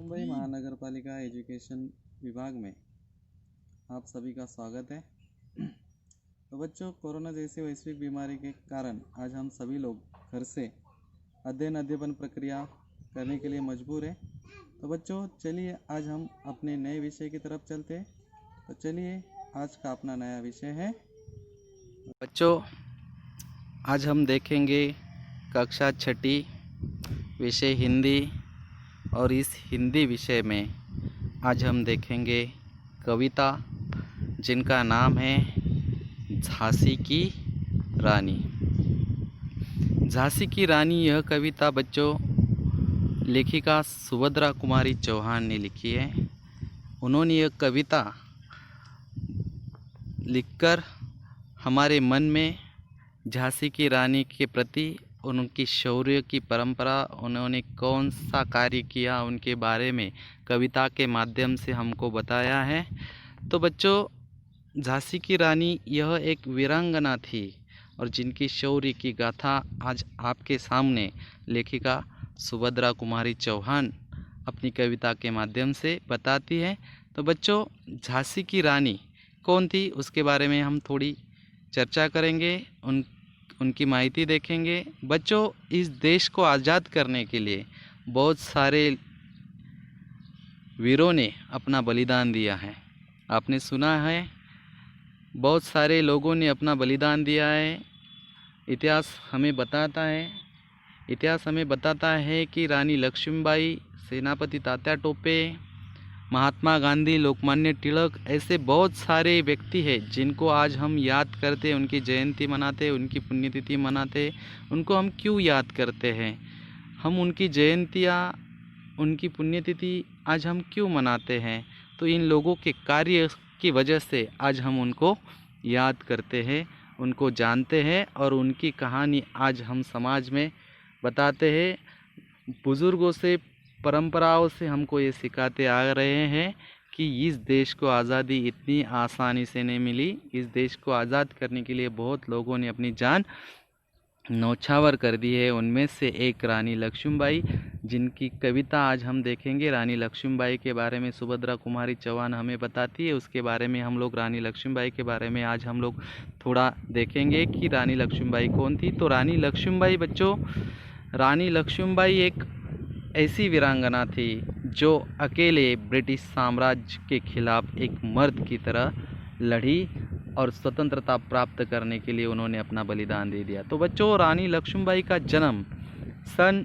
मुंबई महानगर पालिका एजुकेशन विभाग में आप सभी का स्वागत है। तो बच्चों, कोरोना जैसी वैश्विक बीमारी के कारण आज हम सभी लोग घर से अध्ययन प्रक्रिया करने के लिए मजबूर हैं। तो बच्चों, चलिए आज हम अपने नए विषय की तरफ चलते हैं। तो चलिए, आज का अपना नया विषय है बच्चों, आज हम देखेंगे कक्षा छठी विषय हिंदी। और इस हिंदी विषय में आज हम देखेंगे कविता जिनका नाम है झांसी की रानी। झांसी की रानी यह कविता बच्चों लेखिका सुभद्रा कुमारी चौहान ने लिखी है। उन्होंने यह कविता लिखकर हमारे मन में झांसी की रानी के प्रति उनकी शौर्य की परंपरा, उन्होंने कौन सा कार्य किया, उनके बारे में कविता के माध्यम से हमको बताया है। तो बच्चों, झांसी की रानी यह एक वीरांगना थी और जिनकी शौर्य की गाथा आज आपके सामने लेखिका सुभद्रा कुमारी चौहान अपनी कविता के माध्यम से बताती है। तो बच्चों, झांसी की रानी कौन थी उसके बारे में हम थोड़ी चर्चा करेंगे, उनकी माहिती देखेंगे। बच्चों, इस देश को आज़ाद करने के लिए बहुत सारे वीरों ने अपना बलिदान दिया है। आपने सुना है, बहुत सारे लोगों ने अपना बलिदान दिया है। इतिहास हमें बताता है कि रानी लक्ष्मीबाई, सेनापति तात्या टोपे, महात्मा गांधी, लोकमान्य तिलक, ऐसे बहुत सारे व्यक्ति हैं जिनको आज हम याद करते, उनकी जयंती मनाते, उनकी पुण्यतिथि मनाते। उनको हम क्यों याद करते हैं? हम उनकी जयंतियाँ, उनकी पुण्यतिथि आज हम क्यों मनाते हैं? तो इन लोगों के कार्य की वजह से आज हम उनको याद करते हैं, उनको जानते हैं और उनकी कहानी आज हम समाज में बताते हैं। बुज़ुर्गों से, परंपराओं से हमको ये सिखाते आ रहे हैं कि इस देश को आज़ादी इतनी आसानी से नहीं मिली। इस देश को आज़ाद करने के लिए बहुत लोगों ने अपनी जान न्यौछावर कर दी है। उनमें से एक रानी लक्ष्मीबाई, जिनकी कविता आज हम देखेंगे। रानी लक्ष्मीबाई के बारे में सुभद्रा कुमारी चौहान हमें बताती है। उसके बारे में हम लोग रानी लक्ष्मीबाई के बारे में आज हम लोग थोड़ा देखेंगे कि रानी लक्ष्मीबाई कौन थी। तो रानी लक्ष्मीबाई बच्चों, रानी लक्ष्मीबाई एक ऐसी वीरांगना थी जो अकेले ब्रिटिश साम्राज्य के खिलाफ एक मर्द की तरह लड़ी और स्वतंत्रता प्राप्त करने के लिए उन्होंने अपना बलिदान दे दिया। तो बच्चों, रानी लक्ष्मीबाई का जन्म सन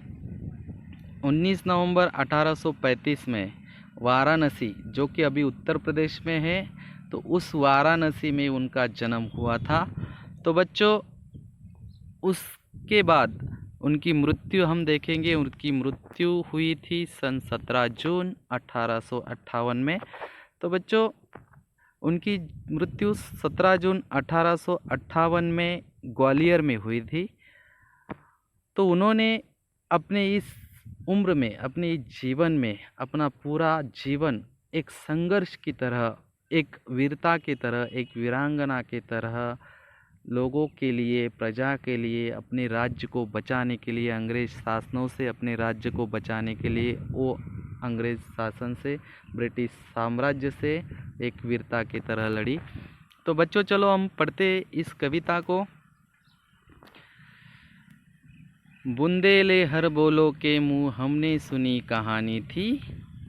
19 नवंबर 1835 में वाराणसी, जो कि अभी उत्तर प्रदेश में है, तो उस वाराणसी में उनका जन्म हुआ था। तो बच्चों, उसके बाद उनकी मृत्यु हम देखेंगे। उनकी मृत्यु हुई थी सन 17 जून 1858 में। तो बच्चों, उनकी मृत्यु 17 जून 1858 में ग्वालियर में हुई थी। तो उन्होंने अपने इस उम्र में, अपने जीवन में अपना पूरा जीवन एक संघर्ष की तरह, एक वीरता की तरह, एक वीरांगना की तरह लोगों के लिए, प्रजा के लिए, अपने राज्य को बचाने के लिए, अंग्रेज शासनों से अपने राज्य को बचाने के लिए, वो अंग्रेज शासन से, ब्रिटिश साम्राज्य से एक वीरता की तरह लड़ी। तो बच्चों, चलो हम पढ़ते इस कविता को। बुंदेले हर बोलो के मुँह हमने सुनी कहानी थी,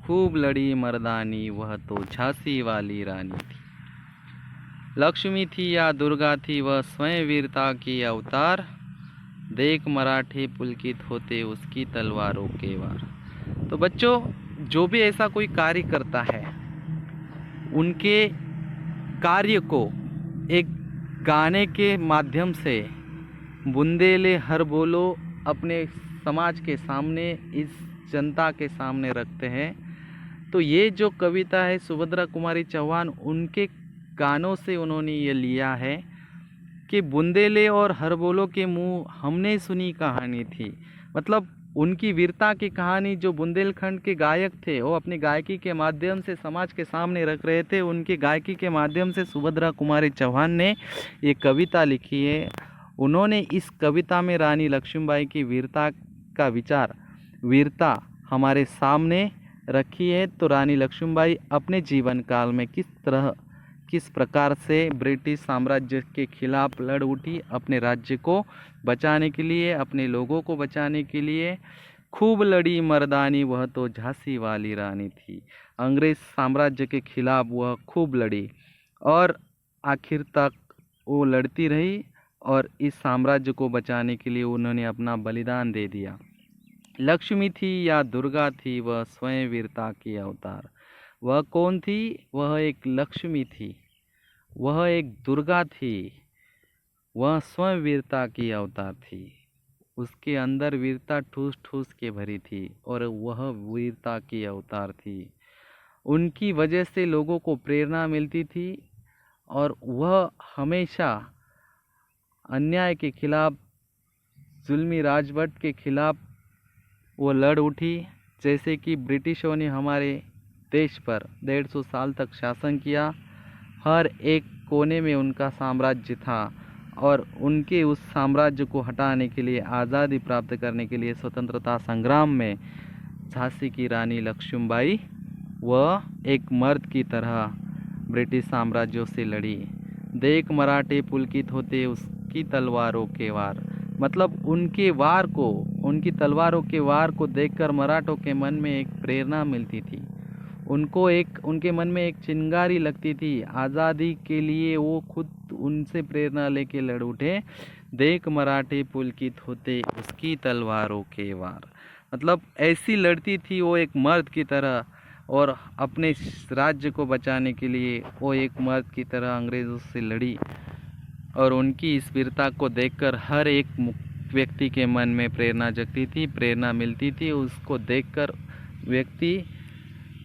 खूब लड़ी मर्दानी वह तो झांसी वाली रानी थी। लक्ष्मी थी या दुर्गा थी वह स्वयं वीरता की अवतार, देख मराठे पुलकित होते उसकी तलवारों के वार। तो बच्चों, जो भी ऐसा कोई कार्य करता है, उनके कार्य को एक गाने के माध्यम से बुंदेले हर बोलो अपने समाज के सामने, इस जनता के सामने रखते हैं। तो ये जो कविता है सुभद्रा कुमारी चौहान, उनके गानों से उन्होंने ये लिया है कि बुंदेले और हरबोलों के मुंह हमने सुनी कहानी थी। मतलब उनकी वीरता की कहानी जो बुंदेलखंड के गायक थे, वो अपनी गायकी के माध्यम से समाज के सामने रख रहे थे। उनकी गायकी के माध्यम से सुभद्रा कुमारी चौहान ने ये कविता लिखी है। उन्होंने इस कविता में रानी लक्ष्मीबाई की वीरता का विचार, वीरता हमारे सामने रखी है। तो रानी लक्ष्मीबाई अपने जीवन काल में किस प्रकार से ब्रिटिश साम्राज्य के खिलाफ लड़ उठी, अपने राज्य को बचाने के लिए, अपने लोगों को बचाने के लिए खूब लड़ी मर्दानी, वह तो झांसी वाली रानी थी। अंग्रेज साम्राज्य के खिलाफ वह खूब लड़ी और आखिर तक वो लड़ती रही और इस साम्राज्य को बचाने के लिए उन्होंने अपना बलिदान दे दिया। लक्ष्मी थी या दुर्गा थी, वह स्वयं वीरता की अवतार। वह कौन थी? वह एक लक्ष्मी थी, वह एक दुर्गा थी, वह स्वयं वीरता की अवतार थी। उसके अंदर वीरता ठूस ठूस के भरी थी और वह वीरता की अवतार थी। उनकी वजह से लोगों को प्रेरणा मिलती थी और वह हमेशा अन्याय के खिलाफ, जुल्मी राजवट के खिलाफ वो लड़ उठी। जैसे कि ब्रिटिशों ने हमारे देश पर 150 साल तक शासन किया, हर एक कोने में उनका साम्राज्य था और उनके उस साम्राज्य को हटाने के लिए, आज़ादी प्राप्त करने के लिए स्वतंत्रता संग्राम में झांसी की रानी लक्ष्मीबाई वह एक मर्द की तरह ब्रिटिश साम्राज्यों से लड़ी। देख मराठे पुलकित होते उसकी तलवारों के वार, मतलब उनके वार को, उनकी तलवारों के वार को देखकर मराठों के मन में एक प्रेरणा मिलती थी, उनके मन में एक चिंगारी लगती थी आज़ादी के लिए। वो खुद उनसे प्रेरणा लेके लड़ उठे। देख मराठे पुलकित होते उसकी तलवारों के वार, मतलब ऐसी लड़ती थी वो एक मर्द की तरह और अपने राज्य को बचाने के लिए वो एक मर्द की तरह अंग्रेज़ों से लड़ी। और उनकी इस वीरता को देखकर हर एक व्यक्ति के मन में प्रेरणा जगती थी, प्रेरणा मिलती थी। उसको देखकर व्यक्ति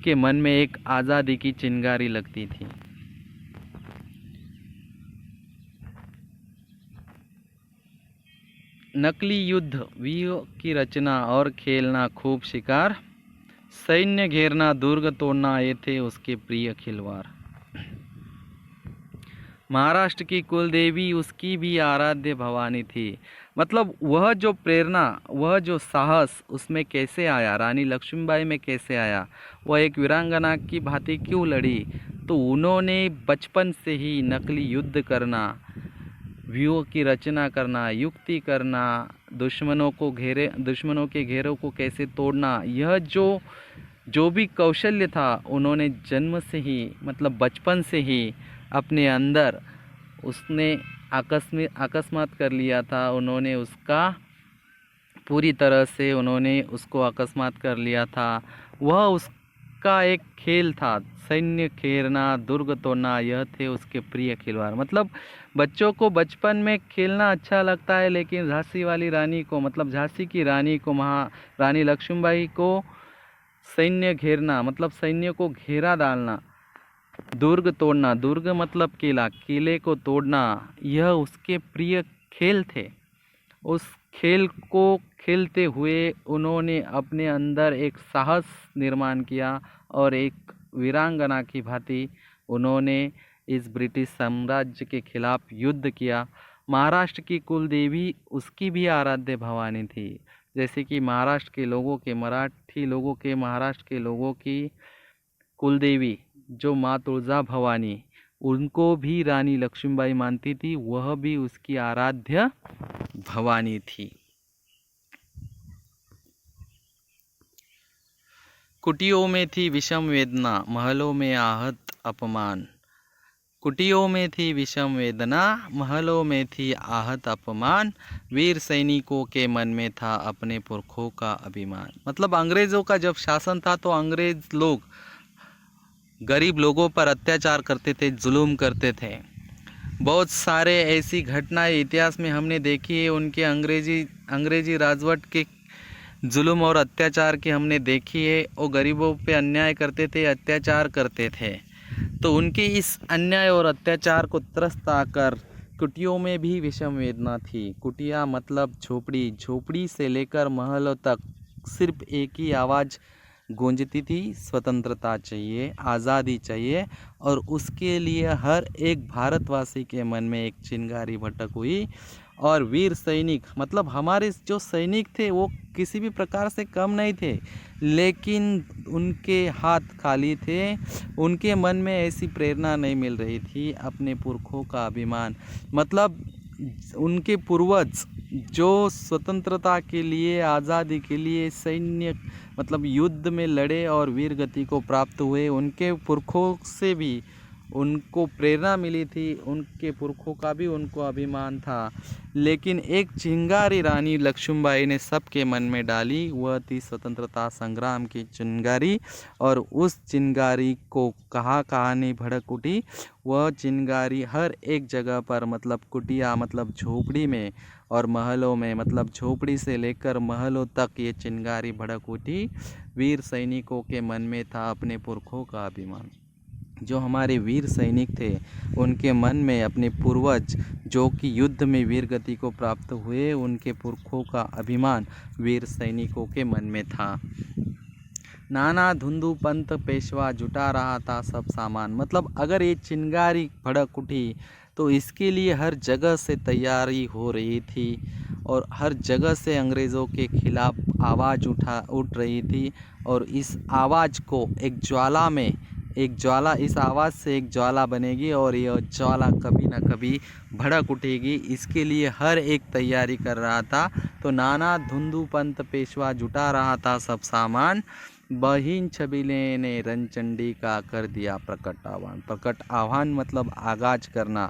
के मन में एक आज़ादी की चिंगारी लगती थी। नकली युद्ध, व्यूह की रचना और खेलना खूब शिकार, सैन्य घेरना, दुर्ग तोड़ना, ये थे उसके प्रिय खिलवाड़। महाराष्ट्र की कुलदेवी उसकी भी आराध्य भवानी थी। मतलब वह जो प्रेरणा, वह जो साहस उसमें कैसे आया, रानी लक्ष्मीबाई में कैसे आया, वह एक वीरांगना की भांति क्यों लड़ी? तो उन्होंने बचपन से ही नकली युद्ध करना, व्यूह की रचना करना, युक्ति करना, दुश्मनों के घेरों को कैसे तोड़ना, यह जो भी कौशल्य था उन्होंने जन्म से ही, मतलब बचपन से ही अपने अंदर उसने अकस्मात कर लिया था। उन्होंने उसका पूरी तरह से उसको अकस्मात कर लिया था। वह उसका एक खेल था, सैन्य घेरना, दुर्ग तोड़ना, यह थे उसके प्रिय खिलवाड़। मतलब बच्चों को बचपन में खेलना अच्छा लगता है, लेकिन झांसी वाली रानी को, मतलब झांसी की रानी को, महारानी लक्ष्मीबाई को सैन्य घेरना, मतलब सैन्य को घेरा डालना, दुर्ग तोड़ना, दुर्ग मतलब किला, किले को तोड़ना, यह उसके प्रिय खेल थे। उस खेल को खेलते हुए उन्होंने अपने अंदर एक साहस निर्माण किया और एक वीरांगना की भांति उन्होंने इस ब्रिटिश साम्राज्य के खिलाफ युद्ध किया। महाराष्ट्र की कुलदेवी उसकी भी आराध्य भवानी थी। जैसे कि महाराष्ट्र के लोगों के, मराठी लोगों के, महाराष्ट्र के लोगों की कुलदेवी जो माँ तुळजा भवानी, उनको भी रानी लक्ष्मीबाई मानती थी, वह भी उसकी आराध्य भवानी थी। कुटियों में थी विषम वेदना, महलों में आहत अपमान। कुटियों में थी विषम वेदना, महलों में थी आहत अपमान, वीर सैनिकों के मन में था अपने पुरखों का अभिमान। मतलब अंग्रेज़ों का जब शासन था तो अंग्रेज लोग गरीब लोगों पर अत्याचार करते थे, जुल्म करते थे। बहुत सारे ऐसी घटनाएं इतिहास में हमने देखी है, उनके अंग्रेजी राजवट के जुल्म और अत्याचार की हमने देखी है। वो गरीबों पे अन्याय करते थे, अत्याचार करते थे। तो उनके इस अन्याय और अत्याचार को त्रस्त आकर कुटियों में भी विषम वेदना थी। कुटिया मतलब झोपड़ी, झोपड़ी से लेकर महलों तक सिर्फ एक ही आवाज़ गूंजती थी, स्वतंत्रता चाहिए, आज़ादी चाहिए। और उसके लिए हर एक भारतवासी के मन में एक चिंगारी भटक हुई और वीर सैनिक मतलब हमारे जो सैनिक थे वो किसी भी प्रकार से कम नहीं थे, लेकिन उनके हाथ खाली थे। उनके मन में ऐसी प्रेरणा नहीं मिल रही थी अपने पुरखों का अभिमान, मतलब उनके पूर्वज जो स्वतंत्रता के लिए, आज़ादी के लिए सैन्य मतलब युद्ध में लड़े और वीर गति को प्राप्त हुए, उनके पुरखों से भी उनको प्रेरणा मिली थी, उनके पुरखों का भी उनको अभिमान था। लेकिन एक चिंगारी रानी लक्ष्मीबाई ने सबके मन में डाली, वह थी स्वतंत्रता संग्राम की चिंगारी। और उस चिंगारी को कहाँ कहाँ नहीं भड़क उठी, वह चिंगारी हर एक जगह पर मतलब कुटिया मतलब झोपड़ी में और महलों में, मतलब झोपड़ी से लेकर महलों तक ये चिंगारी भड़क उठी। वीर सैनिकों के मन में था अपने पुरखों का अभिमान। जो हमारे वीर सैनिक थे उनके मन में अपने पूर्वज जो कि युद्ध में वीर गति को प्राप्त हुए, उनके पुरखों का अभिमान वीर सैनिकों के मन में था। नाना धुंधु पंत पेशवा जुटा रहा था सब सामान, मतलब अगर ये चिंगारी भड़क उठी तो इसके लिए हर जगह से तैयारी हो रही थी और हर जगह से अंग्रेज़ों के खिलाफ आवाज़ उठ रही थी। और इस आवाज़ को एक ज्वाला में इस आवाज़ से एक ज्वाला बनेगी और यह ज्वाला कभी ना कभी भड़क उठेगी, इसके लिए हर एक तैयारी कर रहा था। तो नाना धुंधु पंत पेशवा जुटा रहा था सब सामान, बहिन छबीले ने रणचंडी का कर दिया प्रकट आह्वान। प्रकट आह्वान मतलब आगाज करना,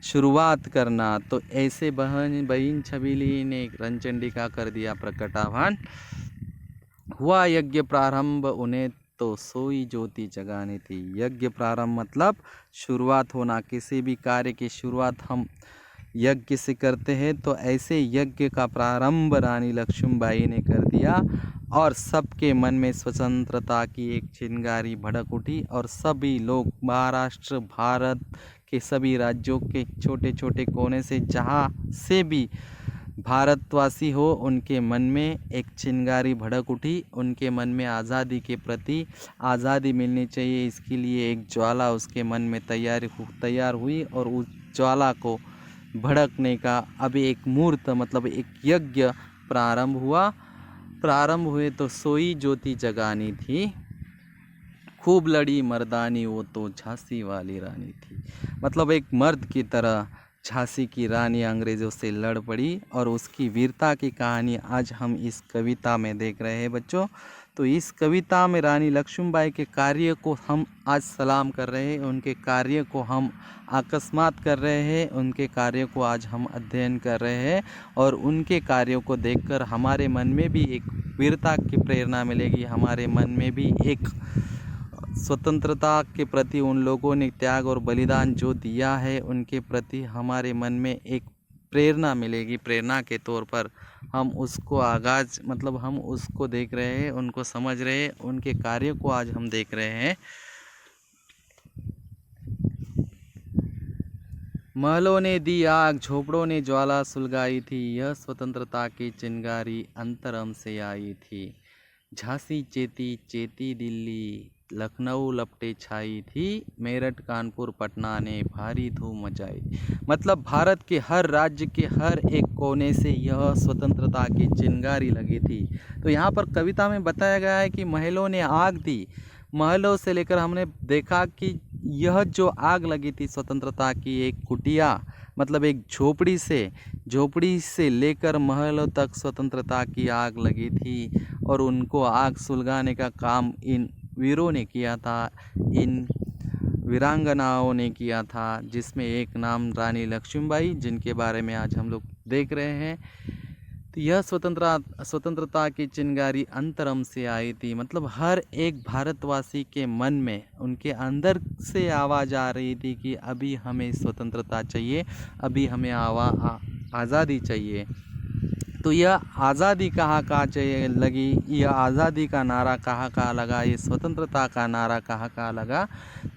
शुरुआत करना। तो ऐसे बहिन छबीली ने रणचंडी का कर दिया प्रकट आह्वान। हुआ यज्ञ प्रारंभ, उन्हें तो सोई ज्योति जगानी थी। यज्ञ प्रारंभ मतलब शुरुआत होना, किसी भी कार्य की शुरुआत हम यज्ञ से करते हैं, तो ऐसे यज्ञ का प्रारंभ रानी लक्ष्मीबाई ने कर दिया और सबके मन में स्वतंत्रता की एक चिंगारी भड़क उठी। और सभी लोग महाराष्ट्र, भारत के सभी राज्यों के छोटे छोटे कोने से जहाँ से भी भारतवासी हो, उनके मन में एक चिंगारी भड़क उठी। उनके मन में आज़ादी के प्रति, आज़ादी मिलनी चाहिए, इसके लिए एक ज्वाला उसके मन में तैयार हुई। और उस ज्वाला को भड़कने का अभी एक मुहूर्त मतलब एक यज्ञ प्रारंभ हुए तो सोई ज्योति जगानी थी। खूब लड़ी मर्दानी, वो तो झांसी वाली रानी थी। मतलब एक मर्द की तरह झांसी की रानी अंग्रेज़ों से लड़ पड़ी और उसकी वीरता की कहानी आज हम इस कविता में देख रहे हैं बच्चों। तो इस कविता में रानी लक्ष्मीबाई के कार्य को हम आज सलाम कर रहे हैं, उनके कार्य को हम अकस्मात कर रहे हैं, उनके कार्य को आज हम अध्ययन कर रहे हैं। और उनके कार्यों को देखकर हमारे मन में भी एक वीरता की प्रेरणा मिलेगी, हमारे मन में भी एक स्वतंत्रता के प्रति उन लोगों ने त्याग और बलिदान जो दिया है उनके प्रति हमारे मन में एक प्रेरणा मिलेगी। प्रेरणा के तौर पर हम उसको हम उसको देख रहे हैं, उनको समझ रहे हैं, उनके कार्य को आज हम देख रहे हैं। महलों ने दी आग, झोपड़ों ने ज्वाला सुलगाई थी, यह स्वतंत्रता की चिंगारी अंतरम से आई थी। झांसी चेती दिल्ली, लखनऊ लपटे छाई थी, मेरठ कानपुर पटना ने भारी धूम मचाई। मतलब भारत के हर राज्य के हर एक कोने से यह स्वतंत्रता की चिंगारी लगी थी। तो यहाँ पर कविता में बताया गया है कि महलों ने आग दी। महलों से लेकर हमने देखा कि यह जो आग लगी थी स्वतंत्रता की, एक कुटिया मतलब एक झोपड़ी से लेकर महलों तक स्वतंत्रता की आग लगी थी। और उनको आग सुलगाने का काम इन वीरों ने किया था, इन वीरांगनाओं ने किया था, जिसमें एक नाम रानी लक्ष्मीबाई, जिनके बारे में आज हम लोग देख रहे हैं। तो यह स्वतंत्रता की चिंगारी अंतरम से आई थी, मतलब हर एक भारतवासी के मन में, उनके अंदर से आवाज़ आ रही थी कि अभी हमें स्वतंत्रता चाहिए, अभी हमें आज़ादी चाहिए। तो यह आज़ादी कहाँ चाहिए लगी, यह आज़ादी का नारा कहाँ लगा, ये स्वतंत्रता का नारा कहाँ लगा,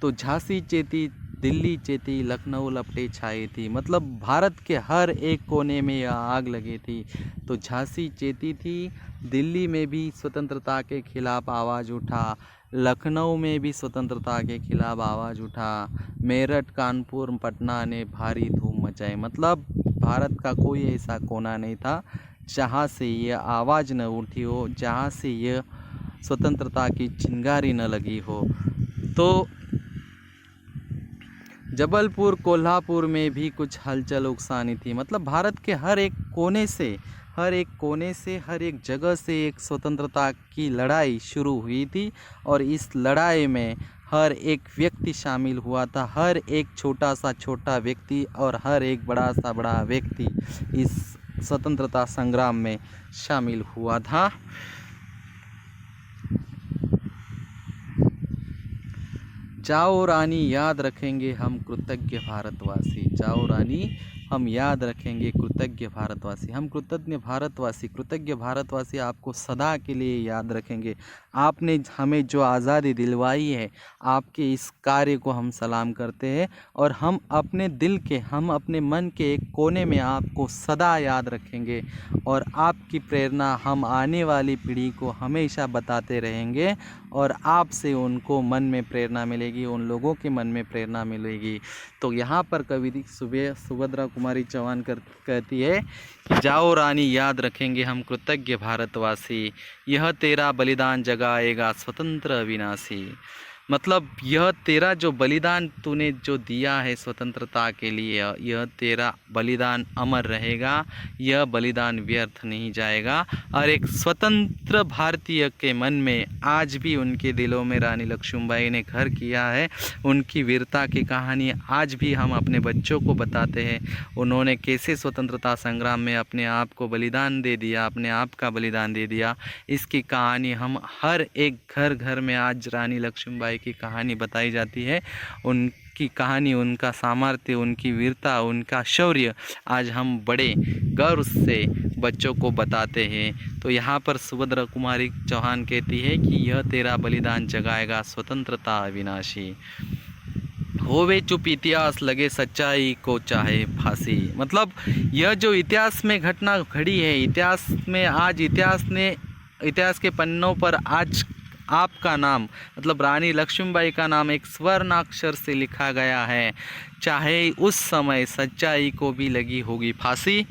तो झांसी चेती, दिल्ली चेती, लखनऊ लपटे छाई थी। मतलब भारत के हर एक कोने में यह आग लगी थी। तो झांसी चेती थी, दिल्ली में भी स्वतंत्रता के खिलाफ आवाज़ उठा, लखनऊ में भी स्वतंत्रता के खिलाफ आवाज़ उठा, मेरठ कानपुर पटना ने भारी धूम मचाई। मतलब भारत का कोई ऐसा कोना नहीं था जहाँ से यह आवाज़ न उठी हो, जहाँ से यह स्वतंत्रता की चिंगारी न लगी हो। तो जबलपुर, कोल्हापुर में भी कुछ हलचल उकसानी थी। मतलब भारत के हर एक कोने से, हर एक जगह से एक स्वतंत्रता की लड़ाई शुरू हुई थी और इस लड़ाई में हर एक व्यक्ति शामिल हुआ था। हर एक छोटा सा छोटा व्यक्ति और हर एक बड़ा सा बड़ा व्यक्ति इस स्वतंत्रता संग्राम में शामिल हुआ था। जाओ रानी याद रखेंगे हम कृतज्ञ भारतवासी, जाओ रानी हम याद रखेंगे कृतज्ञ भारतवासी। हम कृतज्ञ भारतवासी आपको सदा के लिए याद रखेंगे। आपने हमें जो आज़ादी दिलवाई है, आपके इस कार्य को हम सलाम करते हैं और हम अपने मन के एक कोने में आपको सदा याद रखेंगे और आपकी प्रेरणा हम आने वाली पीढ़ी को हमेशा बताते रहेंगे और आपसे उनको मन में प्रेरणा मिलेगी, उन लोगों के मन में प्रेरणा मिलेगी। तो यहाँ पर कवि सुभद्रा कुमारी चौहान कहती है कि जाओ रानी याद रखेंगे हम कृतज्ञ भारतवासी, यह तेरा बलिदान जगाएगा स्वतंत्र अविनाशी। मतलब यह तेरा जो बलिदान तूने जो दिया है स्वतंत्रता के लिए, यह तेरा बलिदान अमर रहेगा, यह बलिदान व्यर्थ नहीं जाएगा। और एक स्वतंत्र भारतीय के मन में आज भी उनके दिलों में रानी लक्ष्मीबाई ने घर किया है। उनकी वीरता की कहानी आज भी हम अपने बच्चों को बताते हैं। उन्होंने कैसे स्वतंत्रता संग्राम में अपने आप को बलिदान दे दिया, अपने आप का बलिदान दे दिया, इसकी कहानी हम हर एक घर घर में आज रानी लक्ष्मीबाई की कहानी बताई जाती है। उनकी कहानी, उनका सामर्थ्य, उनकी वीरता, उनका शौर्य आज हम बड़े गर्व से बच्चों को बताते हैं। तो यहाँ पर सुभद्रा कुमारी चौहान कहती है कि यह तेरा बलिदान जगाएगा स्वतंत्रता अविनाशी। होवे चुप इतिहास लगे सच्चाई को चाहे फांसी। मतलब यह जो इतिहास में घटना घड़ी है, इतिहास के पन्नों पर आज आपका नाम, मतलब रानी लक्ष्मीबाई का नाम एक स्वर्णाक्षर से लिखा गया है। चाहे उस समय सच्चाई को भी लगी होगी फांसी,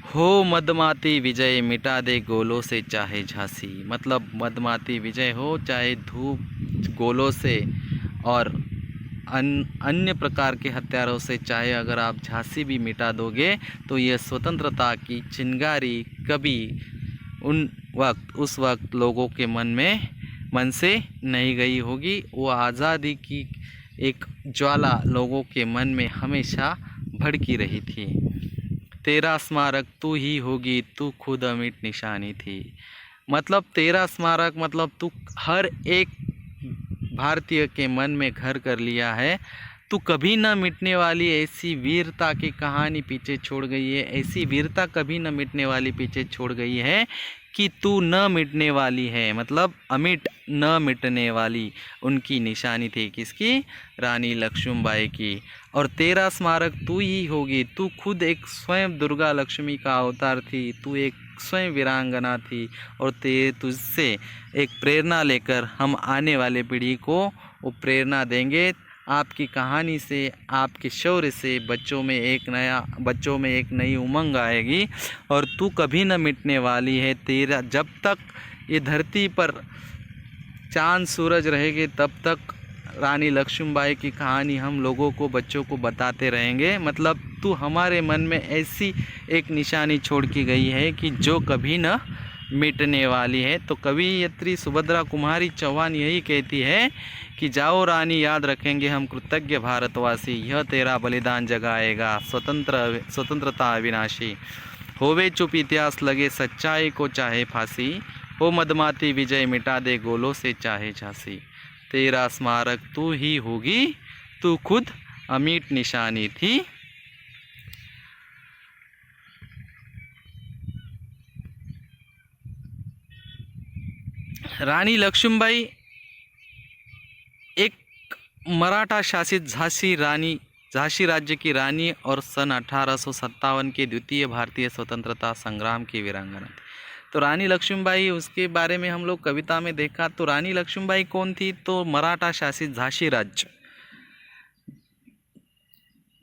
हो मदमाती विजय मिटा दे गोलों से चाहे झांसी। मतलब मदमाती विजय हो, चाहे धूप गोलों से और अन्य प्रकार के हथियारों से, चाहे अगर आप झांसी भी मिटा दोगे तो यह स्वतंत्रता की चिंगारी कभी उस वक्त लोगों के मन से नहीं गई होगी। वो आज़ादी की एक ज्वाला लोगों के मन में हमेशा भड़की रही थी। तेरा स्मारक तू ही होगी, तू खुद अमिट निशानी थी। मतलब तेरा स्मारक मतलब तू हर एक भारतीय के मन में घर कर लिया है। तू कभी न मिटने वाली ऐसी वीरता की कहानी पीछे छोड़ गई है, ऐसी वीरता कभी न मिटने वाली पीछे छोड़ गई है कि तू न मिटने वाली है। मतलब अमिट न मिटने वाली उनकी निशानी थी, किसकी? रानी लक्ष्मीबाई की। और तेरा स्मारक तू ही होगी, तू खुद एक स्वयं दुर्गा लक्ष्मी का अवतार थी, तू एक स्वयं वीरांगना थी और तुझसे एक प्रेरणा लेकर हम आने वाले पीढ़ी को वो प्रेरणा देंगे। आपकी कहानी से, आपके शौर्य से बच्चों में एक नई उमंग आएगी और तू कभी न मिटने वाली है। तेरा जब तक ये धरती पर चांद सूरज रहेंगे तब तक रानी लक्ष्मीबाई की कहानी हम लोगों को, बच्चों को बताते रहेंगे। मतलब तू हमारे मन में ऐसी एक निशानी छोड़ के गई है कि जो कभी न मिटने वाली है। तो कवयित्री सुभद्रा कुमारी चौहान यही कहती है कि जाओ रानी याद रखेंगे हम कृतज्ञ भारतवासी, यह तेरा बलिदान जगाएगा स्वतंत्रता अविनाशी। होवे चुप इतिहास लगे सच्चाई को चाहे फांसी, हो मदमाती विजय मिटा दे गोलों से चाहे झांसी। तेरा स्मारक तू ही होगी, तू खुद अमिट निशानी थी। रानी लक्ष्मीबाई एक मराठा शासित झांसी राज्य की रानी और सन 1857 के द्वितीय भारतीय स्वतंत्रता संग्राम की वीरांगना थी। तो रानी लक्ष्मीबाई, उसके बारे में हम लोग कविता में देखा। तो रानी लक्ष्मीबाई कौन थी? तो मराठा शासित झांसी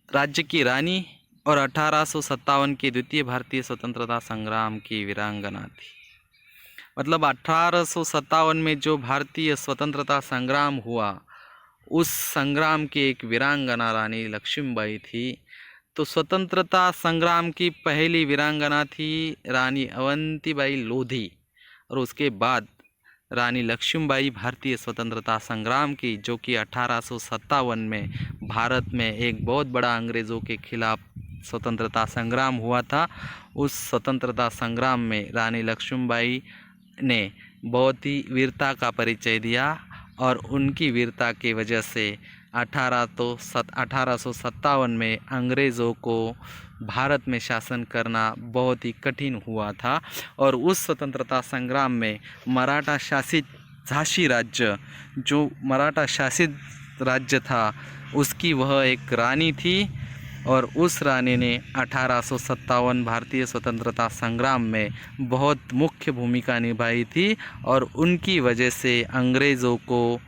राज्य की रानी और 1857 के द्वितीय भारतीय स्वतंत्रता संग्राम की वीरांगना थी। मतलब 1857 में जो भारतीय स्वतंत्रता संग्राम हुआ, उस संग्राम की एक वीरांगना रानी लक्ष्मीबाई थी। तो स्वतंत्रता संग्राम की पहली वीरांगना थी रानी अवंतीबाई लोधी, और उसके बाद रानी लक्ष्मीबाई भारतीय स्वतंत्रता संग्राम की, जो कि 1857 में भारत में एक बहुत बड़ा अंग्रेज़ों के खिलाफ स्वतंत्रता संग्राम हुआ था। उस स्वतंत्रता संग्राम में रानी लक्ष्मीबाई ने बहुत ही वीरता का परिचय दिया, और उनकी वीरता की वजह से 1857 में अंग्रेज़ों को भारत में शासन करना बहुत ही कठिन हुआ था। और उस स्वतंत्रता संग्राम में मराठा शासित झांसी राज्य, जो मराठा शासित राज्य था, उसकी वह एक रानी थी, और उस रानी ने 1857 भारतीय स्वतंत्रता संग्राम में बहुत मुख्य भूमिका निभाई थी, और उनकी वजह से अंग्रेज़ों को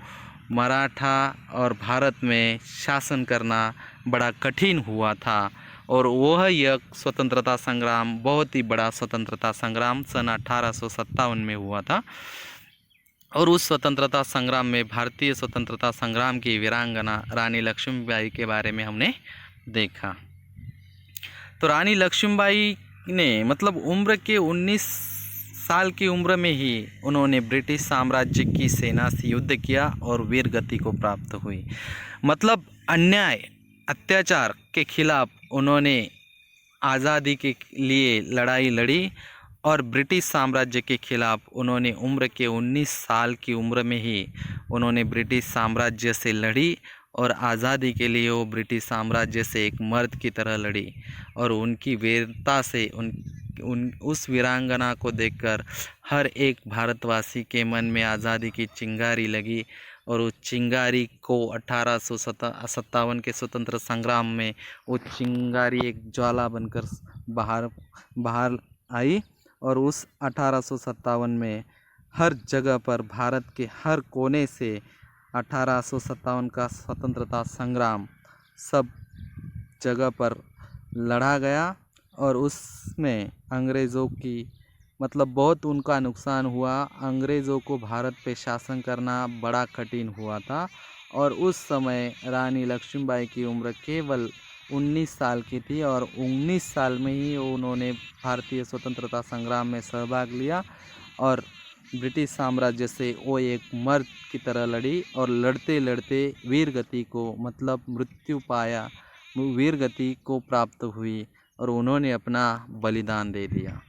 मराठा और भारत में शासन करना बड़ा कठिन हुआ था। और वह यह स्वतंत्रता संग्राम बहुत ही बड़ा स्वतंत्रता संग्राम सन 1857 में हुआ था। और उस स्वतंत्रता संग्राम में भारतीय स्वतंत्रता संग्राम की वीरांगना रानी लक्ष्मीबाई के बारे में हमने देखा। तो रानी लक्ष्मीबाई ने मतलब उम्र के 19 साल की उम्र में ही उन्होंने ब्रिटिश साम्राज्य की सेना से युद्ध किया और वीर गति को प्राप्त हुई। मतलब अन्याय अत्याचार के खिलाफ उन्होंने आज़ादी के लिए लड़ाई लड़ी, और ब्रिटिश साम्राज्य के खिलाफ उन्होंने उम्र के 19 साल की उम्र में ही उन्होंने ब्रिटिश साम्राज्य से लड़ी, और आज़ादी के लिए वो ब्रिटिश साम्राज्य से एक मर्द की तरह लड़ी। और उनकी वीरता से उस वीरांगना को देखकर हर एक भारतवासी के मन में आज़ादी की चिंगारी लगी, और उस चिंगारी को 1857 के स्वतंत्र संग्राम में वो चिंगारी एक ज्वाला बनकर बाहर आई। और उस 1857 में हर जगह पर भारत के हर कोने से 1857 का स्वतंत्रता संग्राम सब जगह पर लड़ा गया, और उसमें अंग्रेज़ों की मतलब बहुत उनका नुकसान हुआ। अंग्रेज़ों को भारत पे शासन करना बड़ा कठिन हुआ था। और उस समय रानी लक्ष्मीबाई की उम्र केवल 19 साल की थी, और 19 साल में ही उन्होंने भारतीय स्वतंत्रता संग्राम में सहभाग लिया, और ब्रिटिश साम्राज्य से वो एक मर्द की तरह लड़ी, और लड़ते लड़ते वीर गति को मतलब मृत्यु पाया, वीर गति को प्राप्त हुई, और उन्होंने अपना बलिदान दे दिया।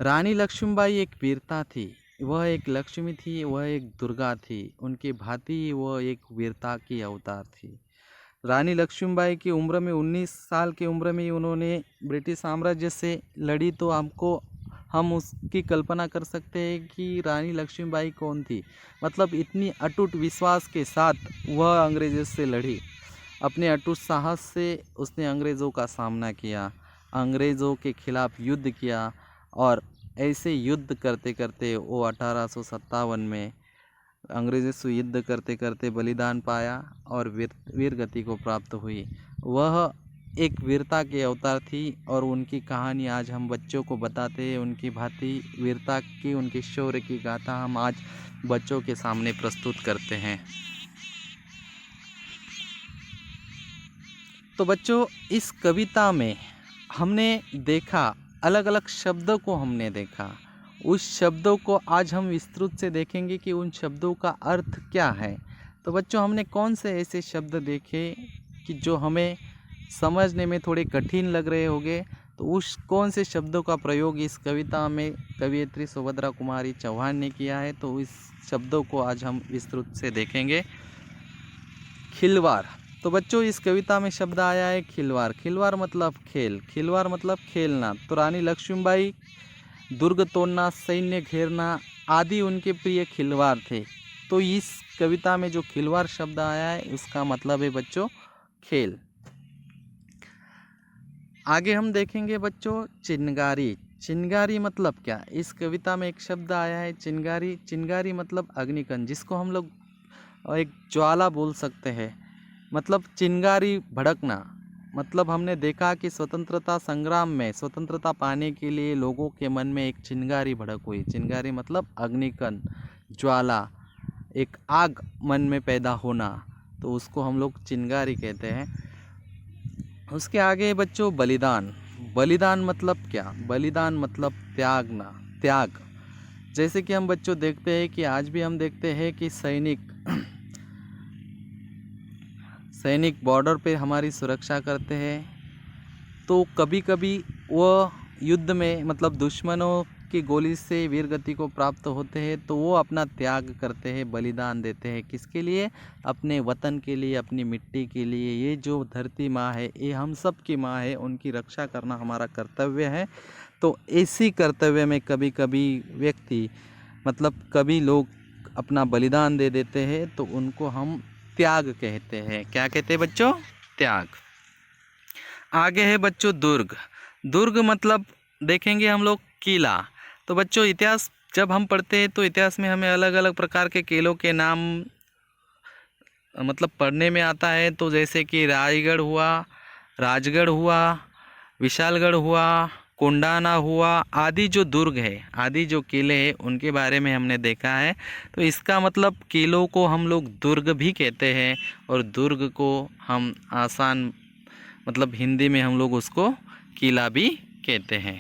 रानी लक्ष्मीबाई एक वीरता थी, वह एक लक्ष्मी थी, वह एक दुर्गा थी, उनके भांति वह एक वीरता की अवतार थी। रानी लक्ष्मीबाई की उम्र में 19 साल की उम्र में उन्होंने ब्रिटिश साम्राज्य से लड़ी, तो हम उसकी कल्पना कर सकते हैं कि रानी लक्ष्मीबाई कौन थी। मतलब इतनी अटूट विश्वास के साथ वह अंग्रेज़ों से लड़ी, अपने अटूट साहस से उसने अंग्रेज़ों का सामना किया, अंग्रेज़ों के खिलाफ युद्ध किया, और ऐसे युद्ध करते करते वो 1857 में अंग्रेज़ों से युद्ध करते करते बलिदान पाया, और वीर गति को प्राप्त हुई। वह एक वीरता के अवतार थी, और उनकी कहानी आज हम बच्चों को बताते हैं। उनकी भांति वीरता की, उनके शौर्य की गाथा हम आज बच्चों के सामने प्रस्तुत करते हैं। तो बच्चों, इस कविता में हमने देखा, अलग अलग शब्दों को हमने देखा। उस शब्दों को आज हम विस्तृत से देखेंगे कि उन शब्दों का अर्थ क्या है। तो बच्चों, हमने कौन से ऐसे शब्द देखे कि जो हमें समझने में थोड़े कठिन लग रहे होंगे। तो उस कौन से शब्दों का प्रयोग इस कविता में कवियत्री सुभद्रा कुमारी चौहान ने किया है, तो इस शब्दों को आज हम विस्तृत से देखेंगे। खिलवाड़। तो बच्चों, इस कविता में शब्द आया है खिलवाड़। खिलवाड़ मतलब खेल, खिलवाड़ मतलब खेलना। तो रानी लक्ष्मीबाई दुर्ग तोड़ना, सैन्य घेरना आदि उनके प्रिय खिलवाड़ थे। तो इस कविता में जो खिलवाड़ शब्द आया है उसका मतलब है बच्चों खेल। आगे हम देखेंगे बच्चों चिनगारी। चिनगारी मतलब क्या? इस कविता में एक शब्द आया है चिनगारी। चिनगारी मतलब अग्निकण, जिसको हम लोग एक ज्वाला बोल सकते हैं। मतलब चिनगारी भड़कना, मतलब हमने देखा कि स्वतंत्रता संग्राम में स्वतंत्रता पाने के लिए लोगों के मन में एक चिंगारी भड़क हुई। चिंगारी मतलब अग्निकण, ज्वाला, एक आग मन में पैदा होना, तो उसको हम लोग चिंगारी कहते हैं। उसके आगे बच्चों बलिदान। बलिदान मतलब क्या? बलिदान मतलब त्यागना, त्याग। जैसे कि हम बच्चों देखते हैं कि आज भी हम देखते हैं कि सैनिक बॉर्डर पे हमारी सुरक्षा करते हैं, तो कभी कभी वो युद्ध में मतलब दुश्मनों की गोली से वीरगति को प्राप्त होते हैं, तो वो अपना त्याग करते हैं, बलिदान देते हैं। किसके लिए? अपने वतन के लिए, अपनी मिट्टी के लिए। ये जो धरती माँ है, ये हम सब की माँ है, उनकी रक्षा करना हमारा कर्तव्य है। तो इसी कर्तव्य में कभी कभी व्यक्ति मतलब कभी लोग अपना बलिदान दे देते हैं, तो उनको हम त्याग कहते हैं। क्या कहते हैं बच्चों? त्याग। आगे है बच्चों दुर्ग। दुर्ग मतलब देखेंगे हम लोग किला। तो बच्चों इतिहास जब हम पढ़ते हैं तो इतिहास में हमें अलग अलग प्रकार के किलों के नाम मतलब पढ़ने में आता है। तो जैसे कि रायगढ़ हुआ, राजगढ़ हुआ, विशालगढ़ हुआ, कोंडाना हुआ, आदि जो दुर्ग है, आदि जो किले हैं, उनके बारे में हमने देखा है। तो इसका मतलब किलों को हम लोग दुर्ग भी कहते हैं, और दुर्ग को हम आसान मतलब हिंदी में हम लोग उसको किला भी कहते हैं।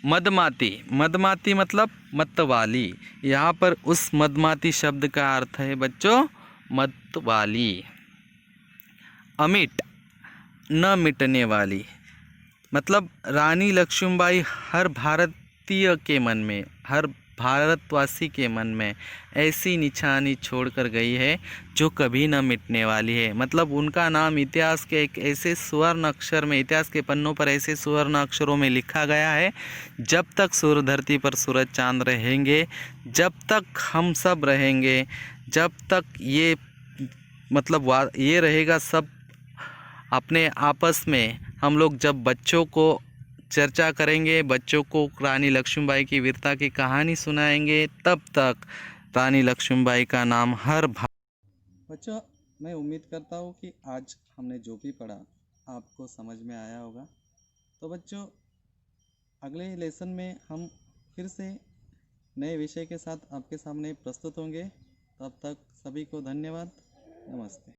मदमाती। मदमाती मतलब मतवाली। यहाँ पर उस मदमाती शब्द का अर्थ है बच्चों मतवाली। अमिट, न मिटने वाली। मतलब रानी लक्ष्मीबाई हर भारतीय के मन में, हर भारतवासी के मन में ऐसी निशानी छोड़कर गई है जो कभी न मिटने वाली है। मतलब उनका नाम इतिहास के एक ऐसे सुवर्ण अक्षर में, इतिहास के पन्नों पर ऐसे सुवर्ण अक्षरों में लिखा गया है, जब तक सूर्य धरती पर सूरज चांद रहेंगे, जब तक हम सब रहेंगे, जब तक ये मतलब ये रहेगा, सब अपने आपस में हम लोग जब बच्चों को चर्चा करेंगे, बच्चों को रानी लक्ष्मीबाई की वीरता की कहानी सुनाएंगे, तब तक रानी लक्ष्मीबाई का नाम हर बच्चों मैं उम्मीद करता हूँ कि आज हमने जो भी पढ़ा आपको समझ में आया होगा। तो बच्चों अगले लेसन में हम फिर से नए विषय के साथ आपके सामने प्रस्तुत होंगे। तब तक सभी को धन्यवाद। नमस्ते।